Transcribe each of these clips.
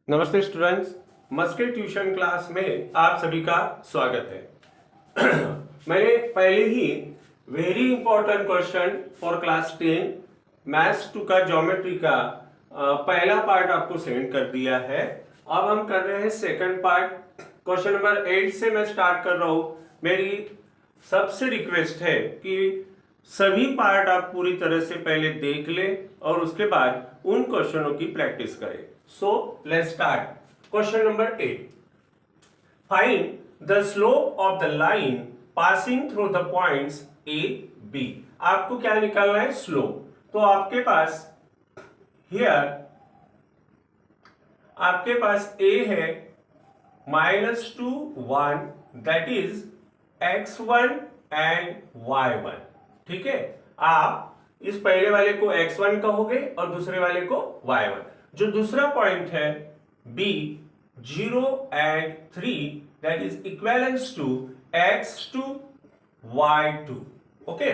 नमस्ते students, Maske tuition class में आप सभी का स्वागत है। मैंने पहले ही very important question for class 10 maths 2 का ज्योमेट्री का पहला पार्ट आपको सेंड कर दिया है। अब हम कर रहे हैं सेकंड पार्ट। क्वेश्चन नंबर 8 से मैं स्टार्ट कर रहा हूं। मेरी सबसे रिक्वेस्ट है कि सभी पार्ट आप पूरी तरह से पहले देख लें और उसके बाद उन क्वेश्चनों की प्रैक्टिस करें। So let's start. Question number 8. Find the slope of the line passing through the points A, B. आपको क्या निकालना है? स्लोप। तो आपके पास A है -2 1, that is x1 and y1। ठीक है, आप इस पहले वाले को x1 कहोगे और दूसरे वाले को y1। जो दूसरा पॉइंट है B 0 and 3, that is equivalence to x2 y2। Okay,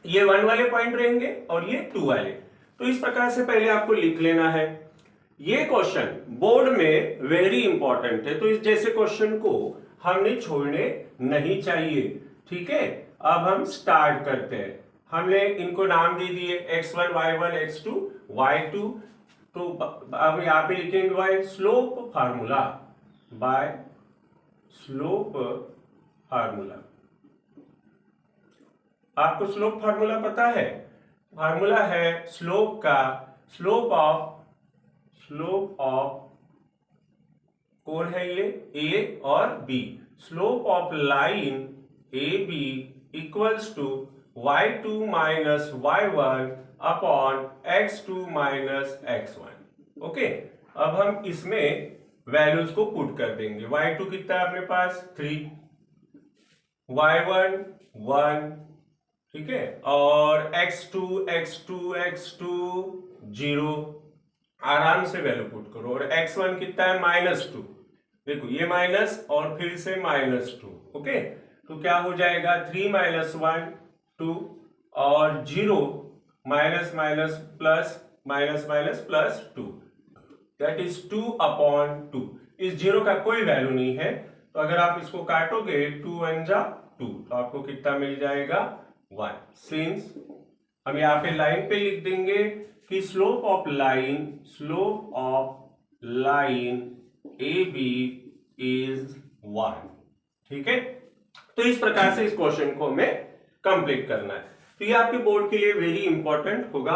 ये 1 वाले पॉइंट रहेंगे और ये 2 वाले। तो इस प्रकार से पहले आपको लिख लेना है। ये क्वेश्चन बोर्ड में वेरी इंपॉर्टेंट है, तो इस जैसे क्वेश्चन को हमने छोड़ने नहीं चाहिए। ठीक है, अब हम स्टार्ट करते हैं। हमने इनको नाम दे दिए x1 y1 x2 y2। तो अब यहां पे लिखेंगे by slope formula, by slope formula. आपको स्लोप फार्मूला पता है? फार्मूला है स्लोप का, स्लोप ऑफ कौन है ये? A और B। Slope of line AB equals to y2 minus y1 upon x2 minus x1। Okay, अब हम इसमें वैल्यूज को पुट कर देंगे। y2 कितना है अपने पास? 3, y1 1, ठीक है, और x2 0। आराम से वैल्यू पुट करो। और x1 कितना है? -2। देखो ये माइनस और फिर से -2। ओके, तो क्या हो जाएगा? 3 - 1 2 और 0 minus minus plus 2, that is 2 upon 2। इस 0 का कोई वैल्यू नहीं है, तो अगर आप इसको काटोगे 2 1 जा 2, तो आपको कितना मिल जाएगा? 1। सिंस हम यहाँ पे लाइन पे लिख देंगे कि slope of line AB is 1। ठीक है, तो इस प्रकार से इस क्वेश्चन को हमें कंप्लीट करना है। तो ये आपके बोर्ड के लिए वेरी इंपॉर्टेंट होगा।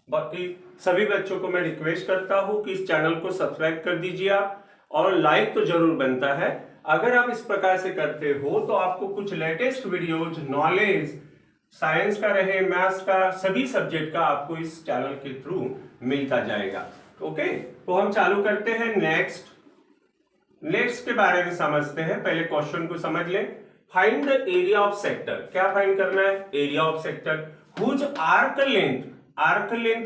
बाकी सभी बच्चों को मैं रिक्वेस्ट करता हूं कि इस चैनल को सब्सक्राइब कर दीजिए आप, और लाइक तो जरूर बनता है। अगर आप इस प्रकार से करते हो तो आपको कुछ लेटेस्ट वीडियोज, नॉलेज, साइंस का रहे, मैथ्स का, सभी सब्जेक्ट का आपको इस चैनल के थ्रू मिलता जाएगा। ओके, तो हम चालू करते हैं। नेक्स्ट के बारे में समझते हैं। पहले क्वेश्चन को समझ लें। Find the area of sector. क्या फाइंड करना है? Area of sector whose arc length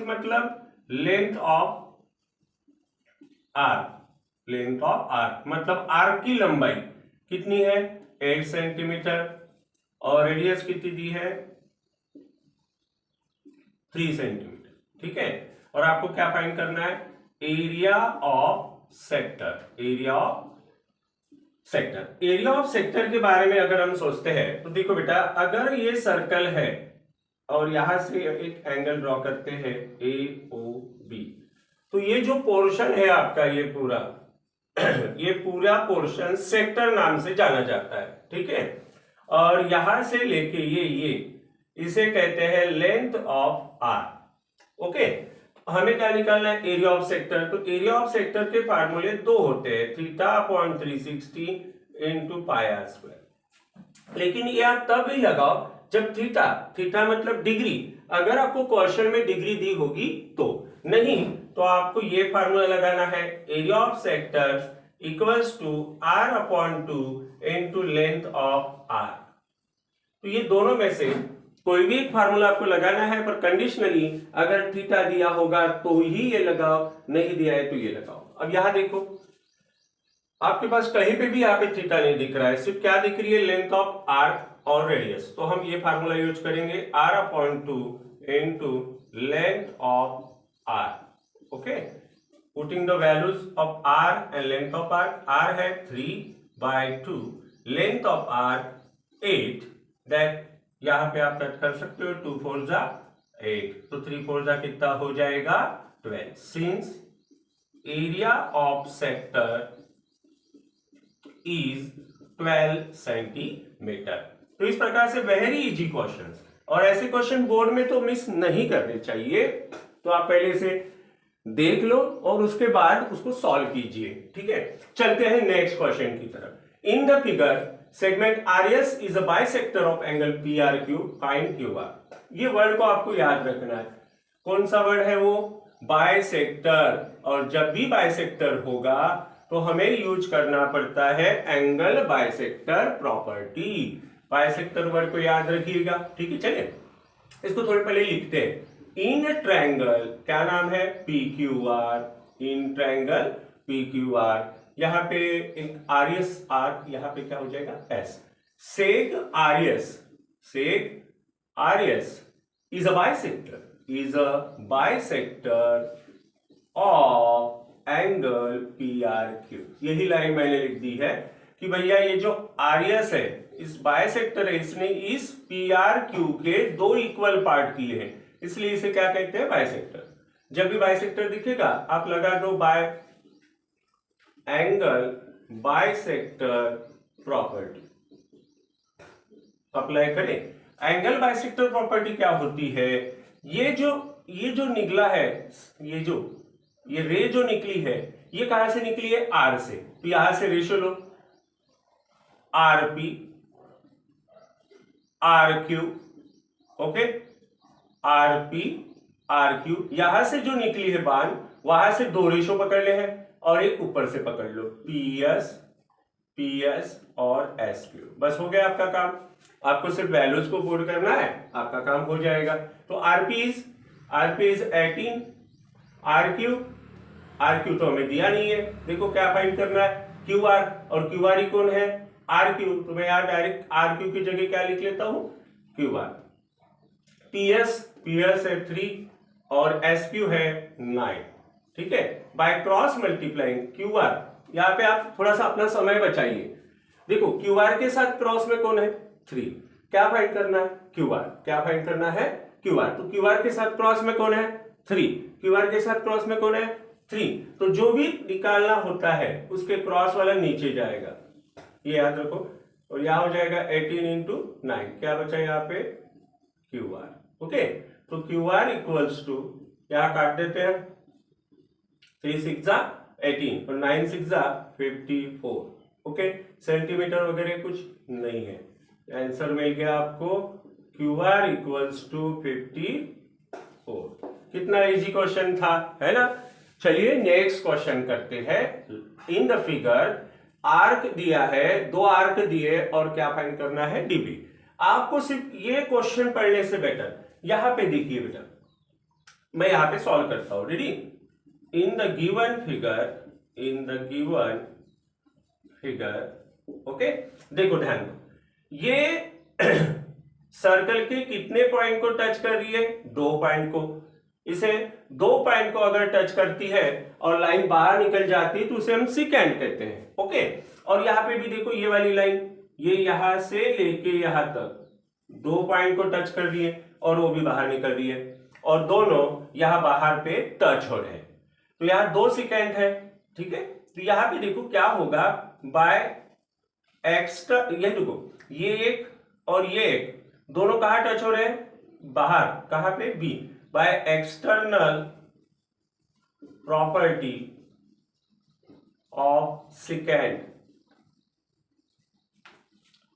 मतलब लेंथ ऑफ आर्क मतलब आर्क की लंबाई कितनी है? 8 सेंटीमीटर, और रेडियस कितनी दी है? 3 सेंटीमीटर। ठीक है, और आपको क्या फाइंड करना है? एरिया ऑफ सेक्टर के बारे में अगर हम सोचते हैं तो देखो बेटा, अगर ये सर्कल है और यहां से एक एंगल ड्रॉ करते हैं AOB, तो ये जो पोर्शन है आपका, ये पूरा पोर्शन सेक्टर नाम से जाना जाता है। ठीक है, और यहां से लेके ये इसे कहते हैं लेंथ ऑफ आर्क। ओके, हमें क्या निकालना है? Area of sector. तो एरिया ऑफ सेक्टर के फार्मूले 2 होते हैं, θ/360 × πr²। लेकिन ये आप तब ही लगाओ जब थीटा मतलब डिग्री, अगर आपको क्वेश्चन में डिग्री दी होगी तो, नहीं तो आपको ये फार्मूला लगाना है, area of sector equals to r/2 × length of arc. तो ये दोनों में से कोई भी एक फार्मूला आपको लगाना है, पर कंडीशनली अगर थीटा दिया होगा तो ही ये लगाओ, नहीं दिया है तो ये लगाओ। अब यहां देखो, आपके पास कहीं पे भी यहाँ पे थीटा नहीं दिख रहा है, सिर्फ क्या दिख रही है? लेंथ ऑफ आर्क और रेडियस। तो हम ये फार्मूला यूज करेंगे, r/2 × length of arc. Okay, putting the values of R and length of arc, R है 3/2, लेंथ ऑफ आर्क 8, दैट यहां पे आप कट कर सकते हो, 2 4 जा 8, तो 3 4 जा कितना हो जाएगा 12, since area of sector is 12 centimetre. तो इस प्रकार से वेरी इजी क्वेश्चंस, और ऐसे क्वेश्चन बोर्ड में तो मिस नहीं करने चाहिए, तो आप पहले से देख लो और उसके बाद उसको सॉल्व कीजिए। ठीक है, चलते हैं नेक्स्ट क्वेश्चन की तरफ। In the figure segment R S is a bisector of angle P R Q, find Q R. ये वर्ड को आपको याद रखना है। कौन सा वर्ड है वो? बाइसेक्टर। और जब भी बाइसेक्टर होगा तो हमें यूज करना पड़ता है angle bisector property. Bisector word को याद रखिएगा। ठीक है, चलिए इसको थोड़े पहले लिखते हैं। इन ट्रायंगल, क्या नाम है? P Q R. In triangle P Q R, यहां पे एक आरएस आर्क, यहां पे क्या हो जाएगा? S. सेग RS, सेग RS is a bisector, is a bisector of angle P R Q. यही लाइन मैंने लिख दी है कि भैया ये जो आरएस है, इस बाइसेक्टर है, इसने इस पी आर क्यू के 2 इक्वल पार्ट किए हैं, इसलिए इसे क्या कहते हैं? बाइसेक्टर। जब भी बाइसेक्टर दिखेगा आप लगा दो bye angle bisector property, apply करें। एंगल बाइसेक्टर प्रॉपर्टी क्या होती है? ये जो निकला है, ये रे जो निकली है, ये कहां से निकली है? आर से। तो यहां से रेशियो लो, R P R Q, okay, R P R Q. यहां से जो निकली है बाण, वहां से 2 रेशो पकड़ ले हैं और एक ऊपर से पकड़ लो, पी एस और एस क्यू। बस हो गया आपका काम। आपको सिर्फ वैल्यूज को पुट करना है, आपका काम हो जाएगा। तो आरपी इज 18, आर क्यू तो हमें दिया नहीं है। देखो क्या फाइंड करना है? क्यू आर, और क्यू आर ही कौन है? R Q. तो मैं यार डायरेक्ट आर क्यू की जगह क्या लिख लेता हूं? Q R. पी एस है 3 और एस क्यू है 9। ठीक है, by cross multiplying Q R. यहां पे आप थोड़ा सा अपना समय बचाइए। देखो क्यू आर के साथ क्रॉस में कौन है? 3। क्या फाइंड करना है? Q are. क्या फाइंड करना है? Q are. तो क्यू आर के साथ क्रॉस में कौन है? 3। क्यू आर के साथ क्रॉस में कौन है? 3। तो जो भी निकालना होता है उसके क्रॉस वाला नीचे जाएगा, ये याद रखो। और यहां हो जाएगा 18 इंटू 9। क्या बचा यहाँ पे? Q R. ओके, तो क्यू आर इक्वल्स टू, यहां काट देते हैं, 3 6 जा 18 और 9 6 जा 54। ओके, सेंटीमीटर वगैरह कुछ नहीं है। आंसर मिल गया आपको, क्यू आर इक्वल्स टू 54। कितना इजी क्वेश्चन था, है ना? चलिए नेक्स्ट क्वेश्चन करते हैं। इन द फिगर आर्क दिया है, 2 आर्क दिए और क्या फाइंड करना है? डीबी। आपको सिर्फ ये क्वेश्चन पढ़ने से बेटर यहां पे देखिए बेटा, मैं यहां पे सॉल्व करता हूं। Ready? In the given figure, okay, देखो ध्यान दो, ये सर्कल के कितने पॉइंट को टच कर रही है? 2 पॉइंट को। इसे 2 पॉइंट को अगर टच करती है और लाइन बाहर निकल जाती है तो उसे हम सिकेंड कहते हैं। ओके, और यहां पे भी देखो ये वाली लाइन, ये यहां से लेके यहां तक 2 पॉइंट को टच कर रही है और वो भी बाहर निकल रही है, और दोनों यहां बाहर पे टच हो रहे हैं, तो यहां 2 सेकेंड है। ठीक है, तो यहां पे देखो क्या होगा, बाय एक्स्ट्रा, ये देखो ये एक और ये एक, दोनों कहां टच हो रहे हैं? बाहर। कहां पे? B. By external property of secant,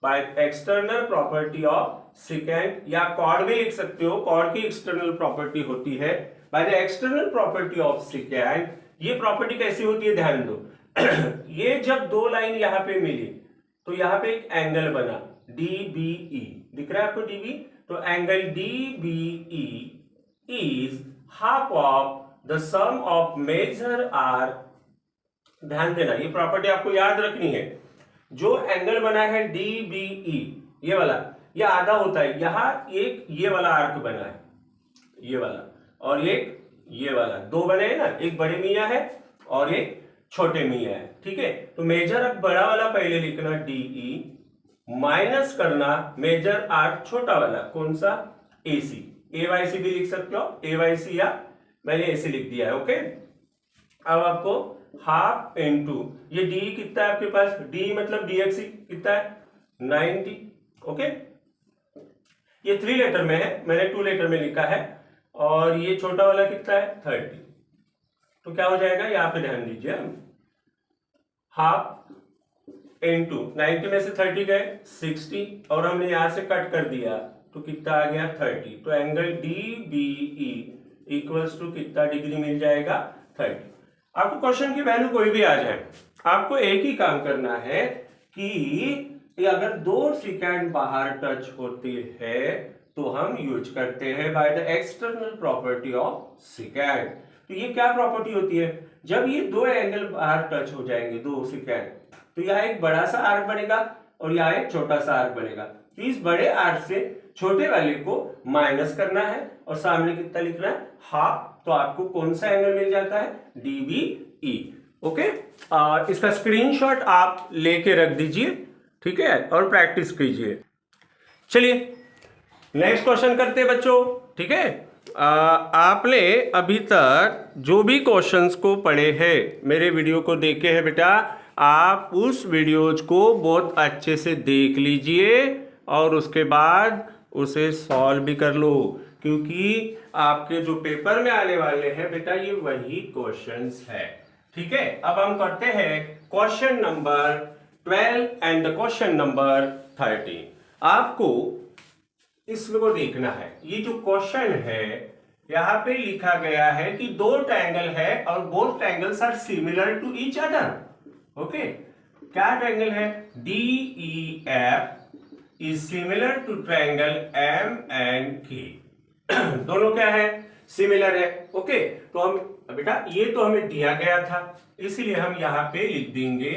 by external property of secant, या कॉर्ड भी लिख सकते हो, कॉर्ड की एक्सटर्नल प्रॉपर्टी होती है by the external property of second. ये प्रॉपर्टी कैसी होती है? ध्यान दो ये जब 2 लाइन यहां पे मिली तो यहां पे एक एंगल बना DBE, दिख रहा है आपको DB? तो angle DBE is half of the sum of major arc. ध्यान देना, ये प्रॉपर्टी आपको याद रखनी है। जो एंगल बना है DBE, ये वाला, ये आधा होता है। यहां एक ये वाला आर्क बना है, ये वाला, और एक ये वाला, 2 बने हैं ना, एक बड़े मियाँ है और एक छोटे में ही है, ठीक है। तो मेजर आर्क बड़ा वाला पहले लिखना डीई, माइनस करना मेजर आर्क छोटा वाला, कौन सा, एसी। एवाईसी भी लिख सकते हो, एवाईसी, या मैंने एसी लिख दिया है, ओके। अब आपको हाफ इनटू ये डी कितना है आपके पास, डी मतलब डीएक्सी कितना है 90, ओके। ये 3 लेटर में है, मैंने 2 लेटर में लिखा है, और ये छोटा वाला कितना है 30। तो क्या हो जाएगा, यहां पे ध्यान दीजिए, हाफ इनटू 90 में से 30 गए 60, और हमने यहां से कट कर दिया तो कितना आ गया 30। तो एंगल डीबीई इक्वल्स टू कितना डिग्री मिल जाएगा 30। आपको क्वेश्चन की वैल्यू कोई भी आ जाए, आपको एक ही काम करना है कि अगर 2 सेकंड बाहर टच होते हैं तो हम यूज करते हैं by the external property of second. तो ये क्या प्रॉपर्टी होती है, जब ये 2 एंगल बाहर टच हो जाएंगे 2 सेकंड, तो यहाँ एक बड़ा सा आर्क बनेगा और यहाँ एक छोटा सा आर्क बनेगा। तो इस बड़े आर्क से छोटे वाले को माइनस करना है और सामने कितना लिखना है, हाफ। तो आपको कौन सा एंगल मिल जाता है, डीबीई, ओके। इसका स्क्रीनशॉट आप लेके रख दीजिए, ठीक है, और प्रैक्टिस कीजिए। चलिए नेक्स्ट क्वेश्चन करते हैं बच्चों, ठीक है। आपने अभी तक जो भी क्वेश्चंस को पढ़े हैं, मेरे वीडियो को देखे हैं बेटा, आप उस वीडियोज को बहुत अच्छे से देख लीजिए और उसके बाद उसे सॉल्व भी कर लो, क्योंकि आपके जो पेपर में आने वाले हैं बेटा ये वही क्वेश्चंस है, ठीक है। अब हम करते हैं question number 12 and the question number 13। आपको इसको देखना है, ये जो क्वेश्चन है यहां पे लिखा गया है कि 2 ट्रायंगल है और both triangles are similar to each other, okay. क्या ट्रायंगल है, DEF is similar to triangle MNK। दोनों क्या है, सिमिलर है, ओके। तो हम बेटा ये तो हमें दिया गया था, इसलिए हम यहां पे लिख देंगे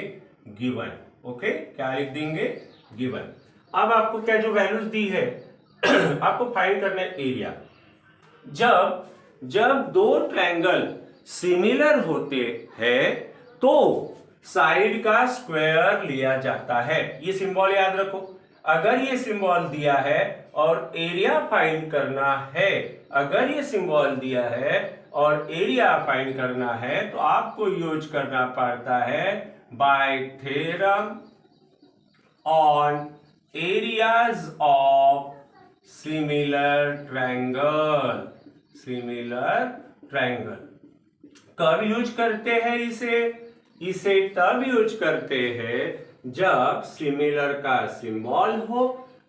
गिवन, ओके। क्या लिख देंगे, गिवन। अब आपको क्या जो वैल्यूज दी है आपको फाइंड करना है एरिया। जब 2 ट्रायंगल सिमिलर होते हैं तो साइड का स्क्वायर लिया जाता है, ये सिंबल याद रखो। अगर ये सिंबल दिया है और एरिया फाइंड करना है, अगर ये सिंबल दिया है और एरिया फाइंड करना है तो आपको यूज करना पड़ता है bye theorem on areas of similar triangle. Similar triangle कब यूज करते हैं इसे तब यूज करते हैं जब सिमिलर का सिंबल हो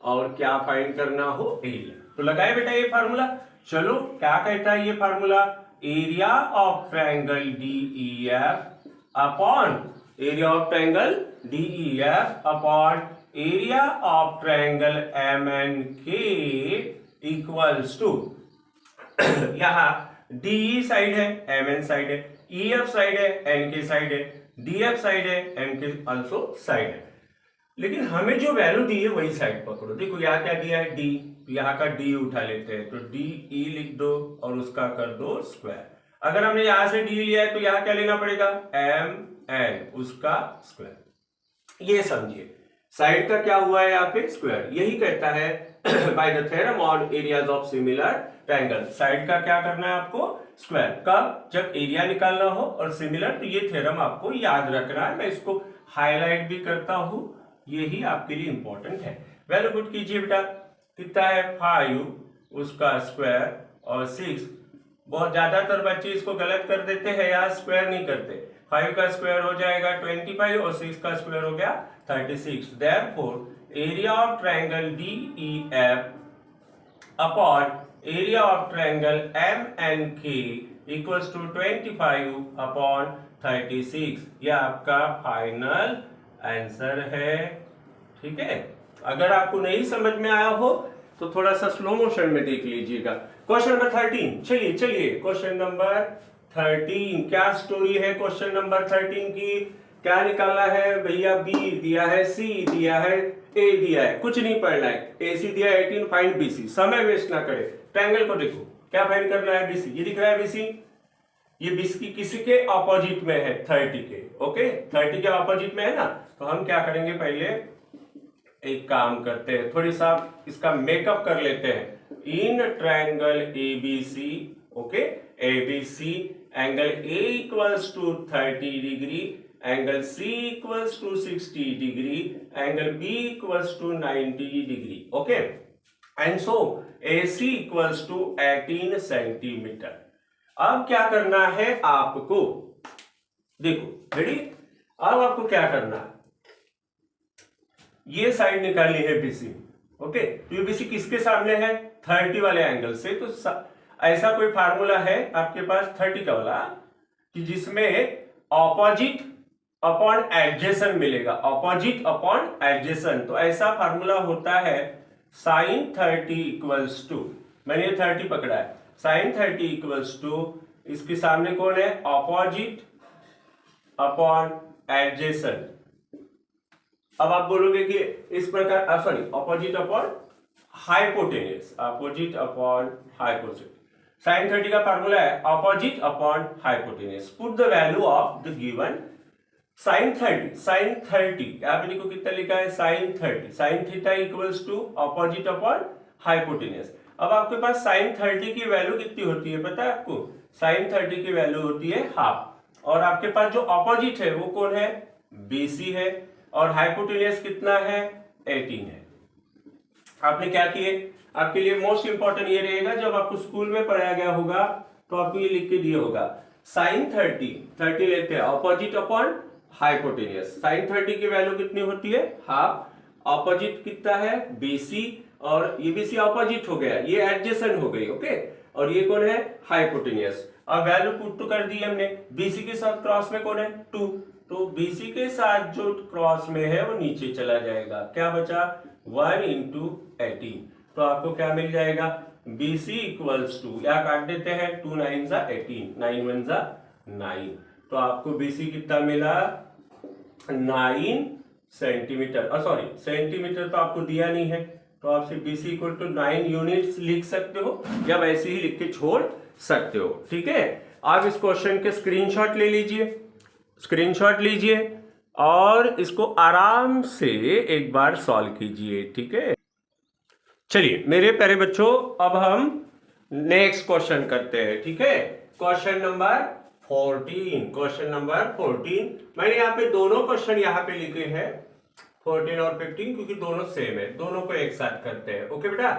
और क्या फाइंड करना हो, एरिया। तो लगाए बेटा ये फार्मूला, चलो क्या कहता है ये formula, area of triangle DEF upon area of triangle DEF upon area of triangle MNK equals to, यहां DE साइड है, MN साइड है, EF साइड है, NK साइड है, DF साइड है, MK आल्सो साइड है। लेकिन हमें जो वैल्यू दी है वही साइड पकड़ो। देखो यहाँ क्या दिया है, D, यहाँ का D उठा लेते हैं तो DE लिख दो और उसका कर दो स्क्वायर। अगर हमने यहां से D लिया है तो यहाँ क्या लेना पड़ेगा, MN, उसका स्क्वायर। ये समझिए साइड का क्या हुआ है यहाँ पे, स्क्वायर। यही कहता है by the theorem on areas of similar triangle, side का क्या करना है आपको, स्क्वायर। कब, जब एरिया निकालना हो और सिमिलर। तो ये थ्योरम आपको याद रखना है, मैं इसको हाईलाइट भी करता हूं, यही आपके लिए इंपॉर्टेंट है। वैल्यू पुट कीजिए बेटा, कितना है 5 उसका स्क्वायर और 6। बहुत ज्यादातर बच्चे इसको गलत कर देते हैं, यहाँ स्क्वायर नहीं करते। 5 का स्क्वायर हो जाएगा 25 और 6 का स्क्वायर हो गया 36। Therefore area of triangle DEF upon area of triangle MNK equals to 25 upon 36। यह आपका फाइनल आंसर है, ठीक है। अगर आपको नहीं समझ में आया हो तो थोड़ा सा स्लो मोशन में देख लीजिएगा। क्वेश्चन नंबर 13, चलिए क्वेश्चन नंबर 13 क्या स्टोरी है, क्वेश्चन नंबर 13 की क्या निकालना है भैया, B दिया है, C दिया है, A दिया है, कुछ नहीं पढ़ना है। AC दिया है 18, फाइंड BC। समय वेस्ट ना करे, ट्रायंगल को देखो क्या फाइंड करना है, BC। ये दिख रहा है BC, ये 20 की किसी के ऑपोजिट में है, 30 के। ओके, 30 के ऑपोजिट में है ना, तो हम क्या करेंगे, पहले एक काम करते हैं, थोड़ी सा इसका मेकअप कर लेते हैं। In triangle ABC, okay, ABC angle A equals to 30 degree, angle C equals to 60 degree, angle B equals to 90 degree. Okay, and so AC equals to 18 centimetre. अब क्या करना है आपको, देखो रेडी, अब आपको क्या करना है, ये साइड निकालनी है BC। ओके, तो ये BC किसके सामने है, 30 वाले एंगल से। तो ऐसा कोई फार्मूला है आपके पास 30 का वाला कि जिसमें ऑपोजिट अपॉन एडजेसेंट मिलेगा, ऑपोजिट अपॉन एडजेसेंट। तो ऐसा फार्मूला होता है साइन 30 इक्वल्स टू, मैंने ये 30 पकड़ा है, साइन 30 इक्वल्स टू, इसके सामने कौन है, ऑपोजिट अपॉन एडजेसेंट। अब आप बोलोगे कि इस प्रकार, sorry, opposite upon hypotenuse, opposite upon hypotenuse. Sine 30 का फार्मूला है opposite upon hypotenuse. Put the value of the given sine 30, sine 30 यहाँ पे देखो कितना लिखा है, sine 30, sine theta equals to opposite upon hypotenuse. अब आपके पास साइन 30 की वैल्यू कितनी होती है पता है आपको, साइन 30 की वैल्यू होती है हाफ, और आपके पास जो ऑपोजिट है वो कौन है, BC है, और हाइपोटेन्यूस कितना है, 18 है। आपने क्या किए, आपके लिए मोस्ट इंपॉर्टेंट ये रहेगा, जब आपको स्कूल में पढ़ाया गया होगा तो आपको ये लिख के दिया होगा, साइन 30 लेते हैं ऑपोजिट अपॉन हाइपोटेन्यूस। साइन 30 की वैल्यू कितनी होती है, हाफ, ऑपोजिट कितना है, BC, और ये BC ऑपोजिट हो गया, ये एडजेसेंट हो गई। ओके, और ये कौन है, हाइपोटेन्यूस। अब वैल्यू पुट तो कर दी हमने, BC के साथ क्रॉस में कौन है, 2, तो BC के साथ जो क्रॉस में है वो नीचे चला जाएगा, क्या बचा, 1 इंटू 18। तो आपको क्या मिल जाएगा, BC इक्वल्स टू, या काट देते हैं, 2 9 जा 18, 9 1 जा 9, तो आपको BC कितना मिला, 9 सेंटीमीटर। सॉरी, सेंटीमीटर तो आपको दिया नहीं है, तो आप सिर्फ BC इक्वल टू 9 यूनिट्स लिख सकते हो, या वैसे ही लिख के छोड़ सकते हो। ठीक है, आप इस क्वेश्चन के स्क्रीनशॉट ले लीजिए, स्क्रीनशॉट लीजिए और इसको आराम से एक बार सॉल्व कीजिए। ठीक है, चलिए मेरे प्यारे बच्चों, अब हम नेक्स्ट क्वेश्चन करते हैं। ठीक है, क्वेश्चन नंबर 14, क्वेश्चन नंबर 14। मैंने यहाँ पे दोनों क्वेश्चन यहाँ पे लिखे हैं 14 और 15, क्योंकि दोनों सेम है, दोनों को एक साथ करते हैं। ओके बेटा,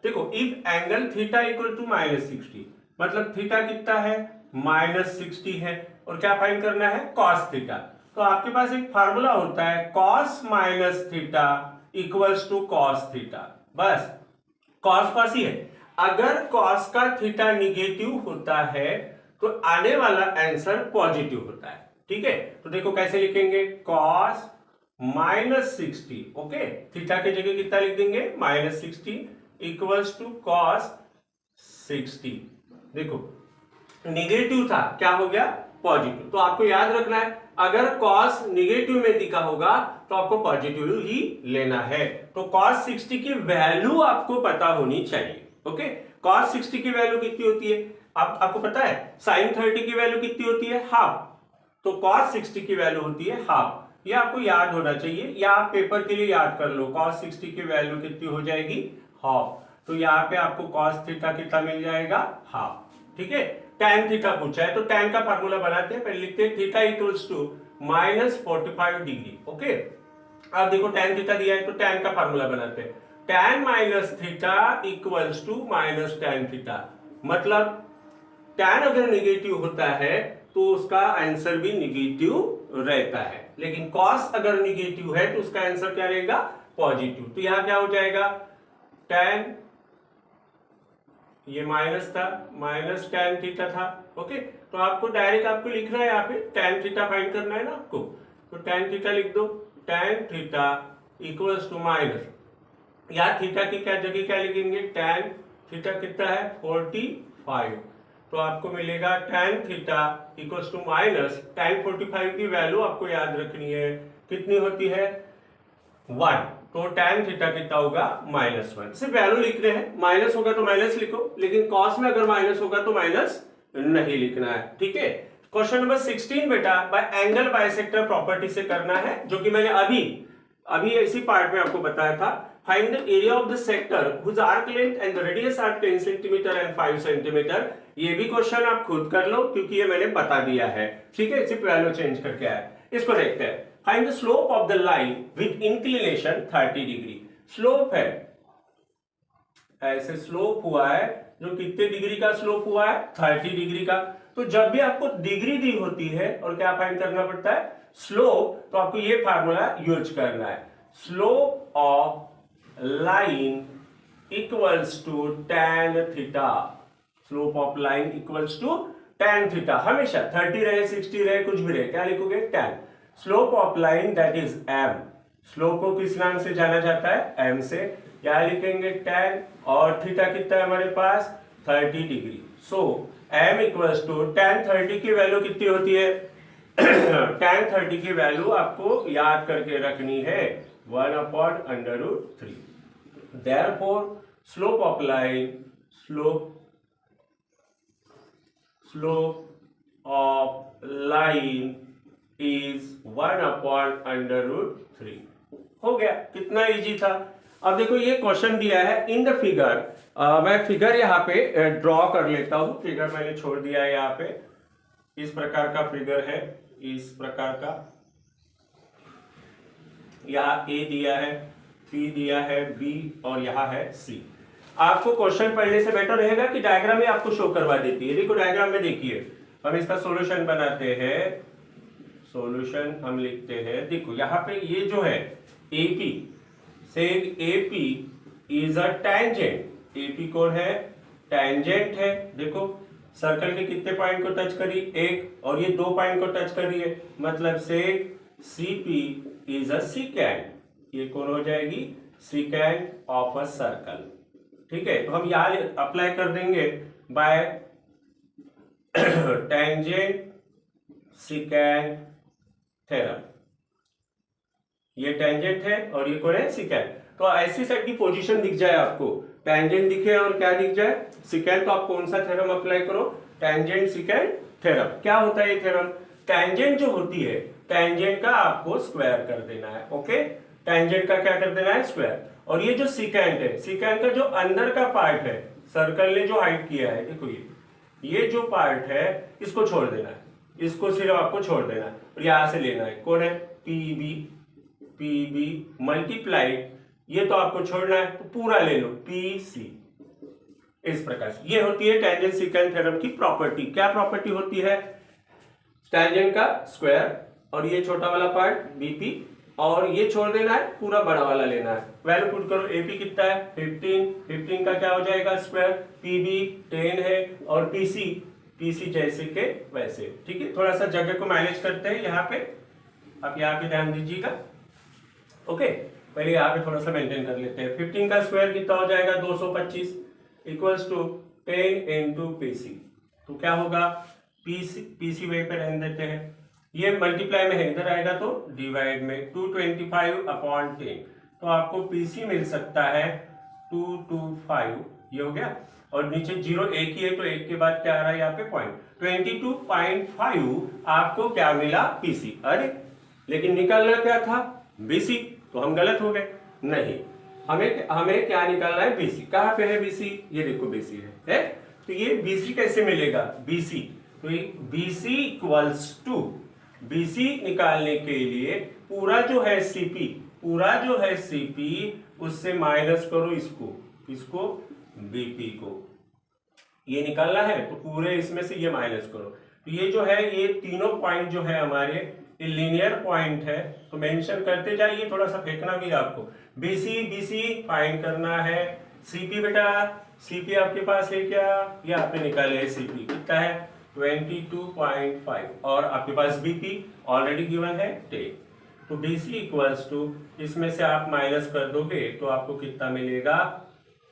देखो, if angle theta equal to -60, मतलब थीटा कितना है, -60 है, और क्या फाइंड करना है, कॉस थीटा। तो आपके पास एक फार्मूला होता है, cos minus theta equals to cos theta. बस कॉस कॉस ही है, अगर कॉस का थीटा निगेटिव होता है तो आने वाला आंसर पॉजिटिव होता है। ठीक है, तो देखो कैसे लिखेंगे, कॉस -60, ओके, थीटा की जगह कितना लिख देंगे, -60 इक्वल्स टू कॉस 60। देखो निगेटिव था, क्या हो गया, पॉजिटिव। तो आपको याद रखना है, अगर कॉस निगेटिव में दिखा होगा तो आपको पॉजिटिव ही लेना है। तो कॉस 60 की वैल्यू आपको पता होनी चाहिए। ओके, कॉस 60 की वैल्यू कितनी होती है, आपको पता है, साइन 30 की वैल्यू कितनी होती है, हाफ, तो कॉस 60 की वैल्यू होती है हाफ। ये आपको याद होना चाहिए, या आप पेपर के लिए याद कर लो, cos 60 की वैल्यू कितनी हो जाएगी, हाफ। तो यहाँ पे आपको cos थीटा कितना मिल जाएगा, हाफ। ठीक है, tan थीटा पूछा है, तो tan का फार्मूला बनाते हैं, पहले लिखते हैं theta equals to -45 degree. Okay, अब देखो tan थीटा दिया है, तो tan का फार्मूला बनाते हैं, tan minus theta equals to -tan theta. मतलब tan अगर निगेटिव होता है तो उसका आंसर भी निगेटिव रहता है, लेकिन cos अगर निगेटिव है तो उसका आंसर क्या रहेगा, पॉजिटिव। तो यहां क्या हो जाएगा, tan, ये माइनस था, माइनस tan थीटा था। ओके, तो आपको डायरेक्ट आपको लिखना है, यहाँ पे tan थीटा फाइंड करना है ना आपको, तो tan थीटा लिख दो, tan theta equals to minus, या थीटा की क्या जगह क्या लिखेंगे, tan थीटा कितना है, 45, तो आपको मिलेगा tan theta equals to minus tan 45 की वैल्यू आपको याद रखनी है, कितनी होती है, 1, तो tan थीटा कितना होगा, -1। सिर्फ वैल्यू लिख रहे हैं, माइनस होगा तो माइनस लिखो, लेकिन कॉस में अगर माइनस होगा तो माइनस नहीं लिखना है। ठीक है, क्वेश्चन नंबर 16 बेटा बाय एंगल बाइसेक्टर प्रॉपर्टी से करना है, जो कि मैंने अभी इसी पार्ट में आपको बताया था। Find the area of the sector whose arc length and the radius are 10 centimetre and 5 centimetre. ये भी क्वेश्चन आप खुद कर लो क्योंकि ये मैंने बता दिया है। ठीक है, सिर्फ वैल्यू चेंज करके आया। इसको देखते हैं। Find the slope of the line with inclination 30 degree. Slope है, ऐसे स्लोप हुआ है, जो कितने डिग्री का स्लोप हुआ है, 30 डिग्री का। तो जब भी आपको डिग्री दी होती है और क्या फाइंड करना पड़ता है, स्लोप, तो आपको ये फार्मूला यूज करना है। Slope of line equals to tan theta. Slope of line equals to tan theta. हमेशा 30 रहे, 60 रहे, कुछ भी रहे, क्या लिखोगे, tan। Slope of line that is m। Slope को किस नाम से जाना जाता है, m से। क्या लिखेंगे, tan, और थीटा कितना है हमारे पास, 30 degree. So m equals to tan 30 की वैल्यू कितनी होती है tan 30 की वैल्यू आपको याद करके रखनी है, 1/√3। Therefore, slope of line, slope of line is 1/√3। हो गया, कितना इजी था। अब देखो ये क्वेश्चन दिया है इन द फिगर। मैं फिगर यहाँ पे ड्रॉ कर लेता हूं। फिगर मैंने छोड़ दिया है यहाँ पे, इस प्रकार का फिगर है, इस प्रकार का। यहाँ ए दिया है, पी दिया है, बी, और यहाँ है सी। आपको क्वेश्चन पढ़ने से बेटर रहेगा कि डायग्राम में आपको शो करवा देती है। देखो डायग्राम में देखिए, हम इसका सॉल्यूशन बनाते हैं। सॉल्यूशन हम लिखते हैं, देखो यहाँ पे ये जो है AP, सेग AP is a tangent. AP कौन है, टैंजेंट है। देखो सर्कल के कितने पॉइंट को टच करी, एक, और ये 2 पॉइंट को टच करी है, मतलब seg CP is a secant. ये कौन हो जाएगी, सिकेंड ऑफ अ सर्कल। ठीक है, तो हम यहाँ अप्लाई कर देंगे बाय टेंजेंट सिकेंड थ्योरम। ये टेंजेंट है और ये कौन है, सिकेंड। तो ऐसी साइड की पोजीशन दिख जाए आपको, टेंजेंट दिखे और क्या दिख जाए, सिकेंड, तो आप कौन सा थ्योरम अप्लाई करो, टेंजेंट सिकेंड थ्योरम। क्या होता है ये थ्योरम, टेंजेंट जो होती है, टेंजेंट का आपको स्क्वायर कर देना है। ओके, टेंजेंट का क्या कर देना है, स्क्वायर। और ये जो सिकेंड है, सिकेंड का जो अंदर का पार्ट है, सर्कल ने जो हाइड किया है, देखो ये जो पार्ट है, इसको छोड़ देना है, इसको सिर्फ आपको छोड़ देना है और यहां से लेना है, कौन है, पीबी मल्टीप्लाइड, ये तो आपको छोड़ना है, तो पूरा ले लो, पीसी। इस प्रकार से ये होती है टेंजेंट सिकेंड थ्योरम की प्रॉपर्टी। क्या प्रॉपर्टी होती है, टेंजेंट का स्क्वायर और ये छोटा वाला पार्ट बीपी, और ये छोड़ देना है, पूरा बड़ा वाला लेना है। वैल्यू पुट करो, एपी कितना है, 15 का क्या हो जाएगा स्क्वायर, पीबी 10 है, और पीसी जैसे के वैसे। ठीक है, थोड़ा सा जगह को मैनेज करते हैं यहाँ पे, आप यहाँ पे ध्यान दीजिएगा। ओके, पहले यहाँ पे थोड़ा सा मेंटेन कर लेते हैं। 15 का स्क्वायर कितना हो जाएगा, 225 इक्वल्स टू 10 इंटू पीसी। तो क्या होगा, पीसी वहीं पे रहने देते हैं, ये मल्टीप्लाई में है, इधर आएगा तो डिवाइड में, 225/10। तो आपको पीसी मिल सकता है 225, ये हो गया। और नीचे 0 एक ही है, तो एक के बाद क्या आ रहा है यहाँ पे पॉइंट, 22.5 आपको क्या मिला, पीसी। अरे लेकिन निकालना क्या था, बीसी, तो हम गलत हो गए। नहीं, हमें क्या निकालना है, बीसी। कहाँ पे है बीसी, ये देखो बीसी है। तो ये बीसी कैसे मिलेगा, बीसी, तो बीसी इक्वल्स टू, बीसी निकालने के लिए पूरा जो है सीपी, उससे माइनस करो इसको बीपी को, ये निकालना है, तो पूरे इसमें से ये माइनस करो। तो ये जो है, ये तीनों पॉइंट जो है हमारे, ये लीनियर पॉइंट है, तो मेंशन करते जाइए, थोड़ा सा फेंकना भी आपको। बीसी फाइंड करना है। सीपी बेटा, सीपी आपके पास है क्या, ये आपने निकाले है, सीपी कितना है, 22.5, और आपके पास बीपी ऑलरेडी गिवन है 10। तो बीसी इक्वल्स टू, इसमें से आप माइनस कर दोगे तो आपको कितना मिलेगा,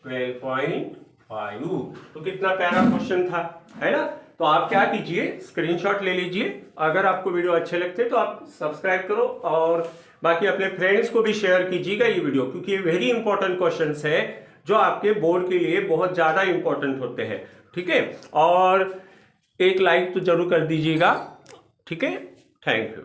12.5। तो कितना प्यारा क्वेश्चन था, है ना। तो आप क्या कीजिए, स्क्रीनशॉट ले लीजिए। अगर आपको वीडियो अच्छे लगते हैं तो आप सब्सक्राइब करो, और बाकी अपने फ्रेंड्स को भी शेयर कीजिएगा ये वीडियो, क्योंकि ये वेरी इंपॉर्टेंट क्वेश्चंस है जो आपके बोर्ड के लिए बहुत ज्यादा इंपॉर्टेंट होते हैं। ठीक है, और एक लाइक तो जरूर कर दीजिएगा। ठीक है, थैंक यू।